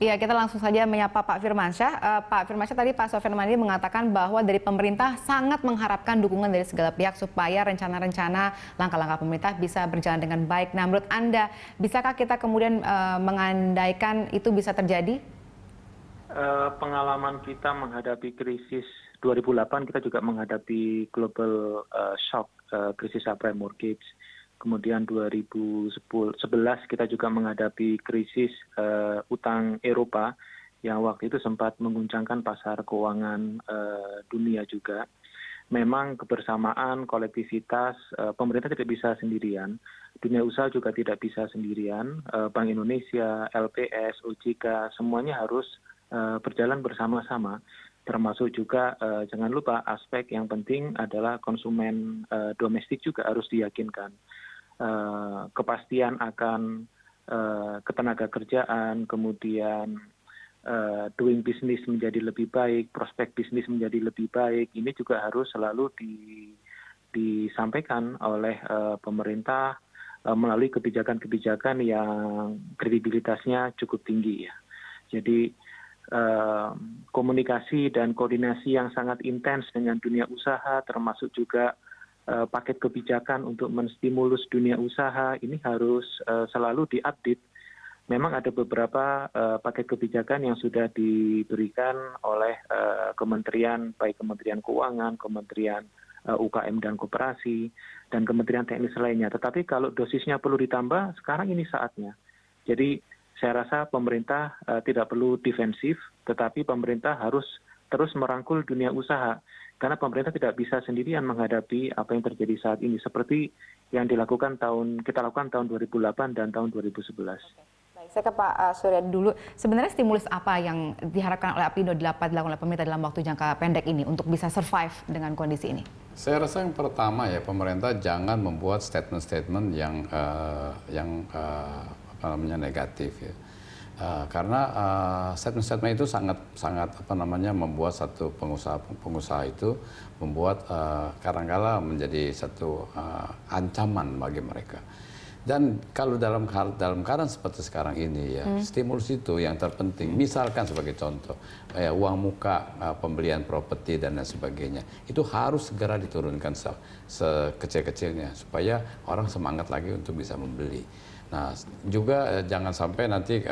Iya, kita langsung saja menyapa Pak Firmansyah. Pak Firmansyah, tadi Pak Sofyan Mandy mengatakan bahwa dari pemerintah sangat mengharapkan dukungan dari segala pihak supaya rencana-rencana langkah-langkah pemerintah bisa berjalan dengan baik. Nah, menurut Anda, bisakah kita kemudian mengandaikan itu bisa terjadi? Pengalaman kita menghadapi krisis 2008, kita juga menghadapi global shock, krisis subprime mortgage. Kemudian 2011 kita juga menghadapi krisis utang Eropa yang waktu itu sempat mengguncangkan pasar keuangan dunia juga. Memang kebersamaan, kolektivitas, pemerintah tidak bisa sendirian, dunia usaha juga tidak bisa sendirian, Bank Indonesia, LPS, OJK, semuanya harus berjalan bersama-sama. Termasuk juga jangan lupa aspek yang penting adalah konsumen domestik juga harus diyakinkan. Kepastian akan ketenaga kerjaan, kemudian doing business menjadi lebih baik, prospek bisnis menjadi lebih baik, ini juga harus selalu disampaikan oleh pemerintah melalui kebijakan-kebijakan yang kredibilitasnya cukup tinggi ya. Jadi komunikasi dan koordinasi yang sangat intens dengan dunia usaha, termasuk juga paket kebijakan untuk menstimulus dunia usaha ini harus selalu diupdate. Memang ada beberapa paket kebijakan yang sudah diberikan oleh kementerian, baik Kementerian Keuangan, Kementerian UKM dan Koperasi, dan Kementerian Teknis lainnya. Tetapi kalau dosisnya perlu ditambah, sekarang ini saatnya. Jadi saya rasa pemerintah tidak perlu defensif, tetapi pemerintah harus terus merangkul dunia usaha. Karena pemerintah tidak bisa sendirian menghadapi apa yang terjadi saat ini, seperti yang kita lakukan tahun 2008 dan tahun 2011. Baik, saya ke Pak Surya dulu. Sebenarnya stimulus apa yang diharapkan oleh Apindo dilakukan oleh pemerintah dalam waktu jangka pendek ini untuk bisa survive dengan kondisi ini? Saya rasa yang pertama ya, pemerintah jangan membuat statement-statement yang negatif ya. Karena statement-statement itu sangat membuat satu pengusaha itu membuat kadang-kala menjadi satu ancaman bagi mereka. Dan kalau dalam keadaan seperti sekarang ini ya, stimulus itu yang terpenting. Misalkan sebagai contoh, uang muka pembelian properti dan lain sebagainya, itu harus segera diturunkan sekecil-kecilnya supaya orang semangat lagi untuk bisa membeli. Nah, juga jangan sampai nanti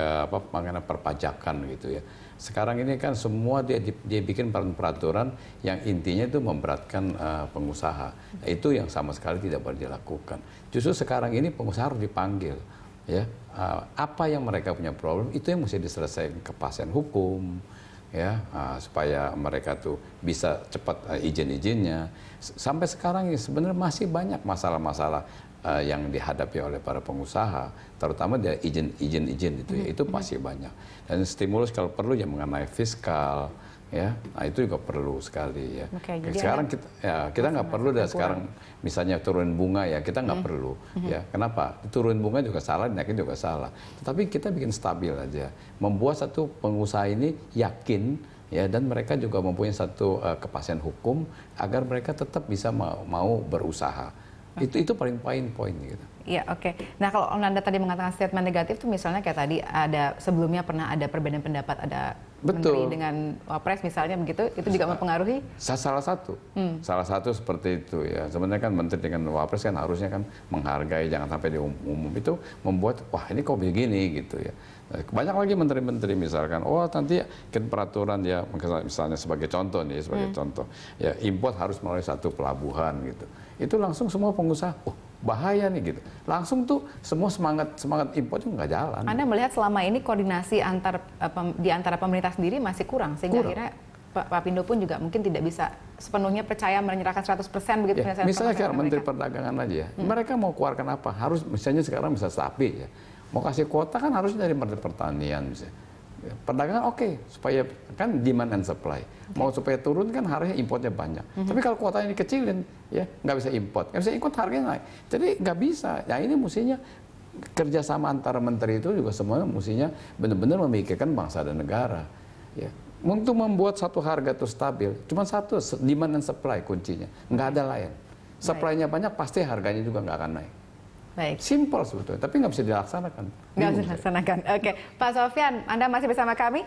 mengenai perpajakan gitu ya. Sekarang ini kan semua dia bikin peraturan yang intinya itu memberatkan pengusaha. Nah, itu yang sama sekali tidak boleh dilakukan. Justru sekarang ini pengusaha harus dipanggil, ya. Apa yang mereka punya problem itu yang mesti diselesaikan kepastian hukum, ya, supaya mereka tuh bisa cepat izin-izinnya. Sampai sekarang ini sebenarnya masih banyak masalah-masalah yang dihadapi oleh para pengusaha, terutama dia izin itu ya, itu masih banyak. Dan stimulus kalau perlu ya mengenai fiskal, ya, nah itu juga perlu sekali ya. Sekarang kita nggak perlu dah sekarang misalnya turun bunga ya, kita nggak perlu ya. Kenapa? Turun bunga juga salah, dinaikin juga salah. Tetapi kita bikin stabil aja, membuat satu pengusaha ini yakin ya, dan mereka juga mempunyai satu kepastian hukum agar mereka tetap bisa mau berusaha. Itu paling poin gitu. Iya, oke. Nah, kalau Anda tadi mengatakan statement negatif itu misalnya kayak tadi ada sebelumnya pernah ada perbedaan pendapat, ada menteri dengan wapres misalnya begitu, itu juga mempengaruhi? Salah satu seperti itu ya. Sebenarnya kan menteri dengan wapres kan harusnya kan menghargai, jangan sampai di umum itu membuat wah ini kok begini gitu ya. Banyak lagi menteri-menteri misalkan, nanti kan peraturan ya, misalnya sebagai contoh nih, contoh ya, import harus melalui satu pelabuhan gitu. Itu langsung semua pengusaha, bahaya nih gitu. Langsung tuh semua semangat impor itu nggak jalan. Anda melihat selama ini koordinasi di antara pemerintah sendiri masih kurang, sehingga akhirnya Pak Apindo pun juga mungkin tidak bisa sepenuhnya percaya menyerahkan 100% begitu. Ya, misalnya kayak Menteri Perdagangan aja, mereka mau keluarkan apa? Harus misalnya sekarang bisa sapi ya. Mau kasih kuota kan harusnya dari Menteri Pertanian misalnya. Perdagangan supaya kan demand and supply. Mau supaya turun kan harusnya importnya banyak. Tapi kalau kuotanya dikecilin, ya nggak bisa import. Nggak bisa import harganya naik. Jadi nggak bisa. Ya ini mestinya kerjasama antara menteri itu juga semuanya mestinya benar-benar memikirkan bangsa dan negara. Ya. Untuk membuat satu harga itu stabil, cuma satu, demand and supply kuncinya. Nggak ada lain. Supply-nya banyak, pasti harganya juga nggak akan naik. Baik. Simpel sebetulnya, tapi nggak bisa dilaksanakan. Nggak bisa dilaksanakan. Oke, Pak Sofyan, Anda masih bersama kami?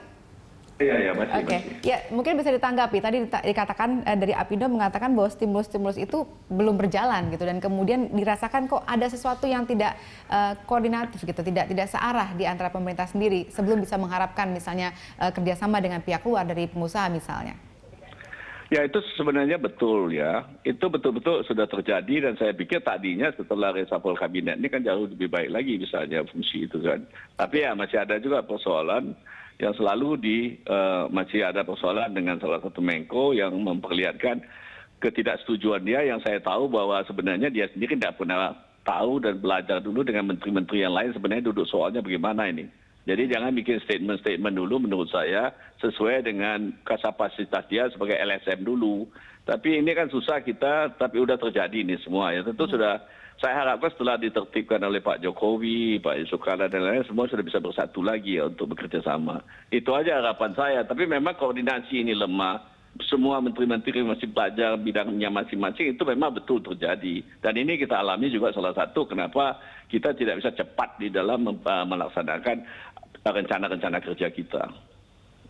Iya, masih. Oke, ya mungkin bisa ditanggapi. Tadi dikatakan dari Apindo mengatakan bahwa stimulus-stimulus itu belum berjalan gitu, dan kemudian dirasakan kok ada sesuatu yang tidak koordinatif gitu, tidak searah di antara pemerintah sendiri sebelum bisa mengharapkan misalnya kerjasama dengan pihak luar dari pengusaha misalnya. Ya, itu sebenarnya betul ya. Itu betul-betul sudah terjadi, dan saya pikir tadinya setelah reshuffle kabinet ini kan jauh lebih baik lagi misalnya fungsi itu kan. Tapi ya masih ada juga persoalan yang selalu masih ada persoalan dengan salah satu Menko yang memperlihatkan ketidaksetujuan dia, yang saya tahu bahwa sebenarnya dia sendiri tidak pernah tahu dan belajar dulu dengan menteri-menteri yang lain sebenarnya duduk soalnya bagaimana ini. Jadi jangan bikin statement-statement dulu menurut saya sesuai dengan kapasitas dia sebagai LSM dulu. Tapi ini kan susah kita, tapi udah terjadi ini semua ya. Tentu sudah, saya harapkan setelah ditertibkan oleh Pak Jokowi, Pak Yusuf Kala dan lain-lain, semua sudah bisa bersatu lagi ya untuk bekerja sama. Itu aja harapan saya. Tapi memang koordinasi ini lemah. Semua menteri-menteri masih belajar bidangnya masing-masing, itu memang betul terjadi. Dan ini kita alami juga salah satu kenapa kita tidak bisa cepat di dalam melaksanakan rencana-rencana kerja kita.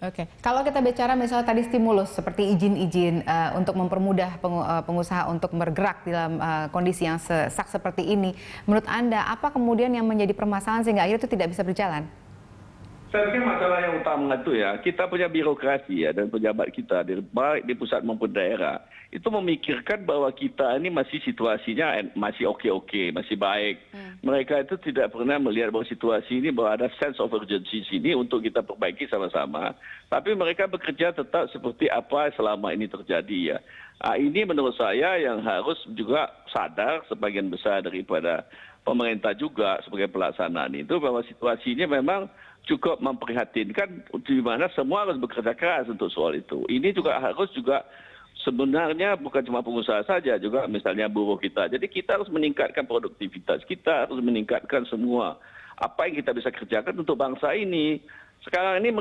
Oke, kalau kita bicara misalnya tadi stimulus seperti izin-izin untuk mempermudah pengusaha untuk bergerak dalam kondisi yang sesak seperti ini, menurut Anda apa kemudian yang menjadi permasalahan sehingga akhirnya itu tidak bisa berjalan? Saya pikir masalah yang utama itu ya, kita punya birokrasi ya, dan pejabat kita baik di pusat maupun daerah itu memikirkan bahwa kita ini masih situasinya masih oke-oke, masih baik. Mereka itu tidak pernah melihat bahwa situasi ini, bahwa ada sense of urgency sini untuk kita perbaiki sama-sama. Tapi mereka bekerja tetap seperti apa selama ini terjadi ya. Ini menurut saya yang harus juga sadar sebagian besar daripada pemerintah juga sebagai pelaksanaan itu, bahwa situasi ini memang cukup memprihatinkan, di mana semua harus bekerja keras untuk soal itu. Ini juga harus juga sebenarnya bukan cuma pengusaha saja, juga misalnya buruh kita. Jadi kita harus meningkatkan produktivitas, kita harus meningkatkan semua apa yang kita bisa kerjakan untuk bangsa ini. Sekarang ini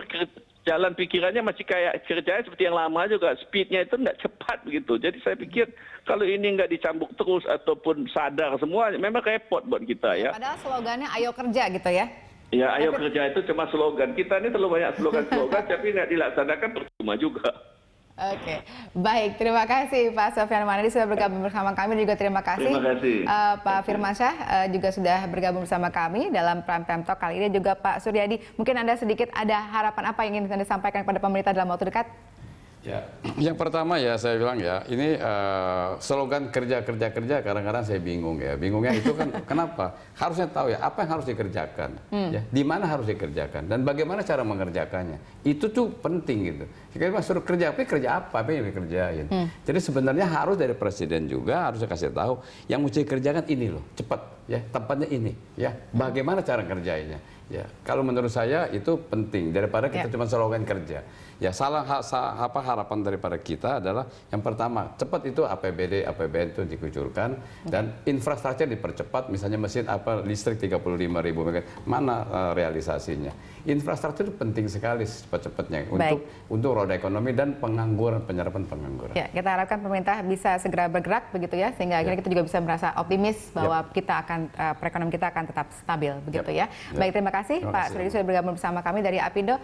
jalan pikirannya masih kayak kerjanya seperti yang lama juga, speednya itu tidak cepat begitu. Jadi saya pikir kalau ini nggak dicambuk terus ataupun sadar semua, memang repot buat kita ya. Padahal slogannya ayo kerja gitu ya. Ya, ayo kerja itu cuma slogan. Kita ini terlalu banyak slogan-slogan, tapi nggak dilaksanakan percuma juga. Oke, baik. Terima kasih Pak Sofyan Manadi sudah bergabung bersama kami. Juga terima kasih, Pak Firmansyah juga sudah bergabung bersama kami dalam Prime Time Talk kali ini. Juga Pak Suryadi, mungkin Anda sedikit ada harapan apa yang ingin Anda sampaikan kepada pemerintah dalam waktu dekat? Ya, yang pertama ya saya bilang ya, ini slogan kerja kadang-kadang saya bingung ya. Bingungnya itu kan kenapa? Harusnya tahu ya apa yang harus dikerjakan, ya, di mana harus dikerjakan dan bagaimana cara mengerjakannya. Itu tuh penting gitu. Kita suruh kerja, tapi kerja apa yang dikerjain. Jadi sebenarnya harus dari presiden juga harus kasih tahu yang mesti dikerjakan ini loh, cepat ya, tempatnya ini ya. Bagaimana cara kerjanya? Ya, kalau menurut saya itu penting daripada kita cuma slogan kerja. Ya, apa harapan daripada kita adalah yang pertama, cepat itu APBD, APBN itu dikucurkan dan infrastruktur dipercepat, misalnya mesin listrik 35.000 MW, mana realisasinya. Infrastruktur itu penting sekali cepat-cepatnya untuk roda ekonomi dan pengangguran, penyerapan pengangguran. Ya, kita harapkan pemerintah bisa segera bergerak begitu ya, sehingga akhirnya kita juga bisa merasa optimis bahwa kita akan perekonomian kita akan tetap stabil begitu ya. Baik, terima kasih Pak Suryadi sudah bergabung bersama kami dari Apindo.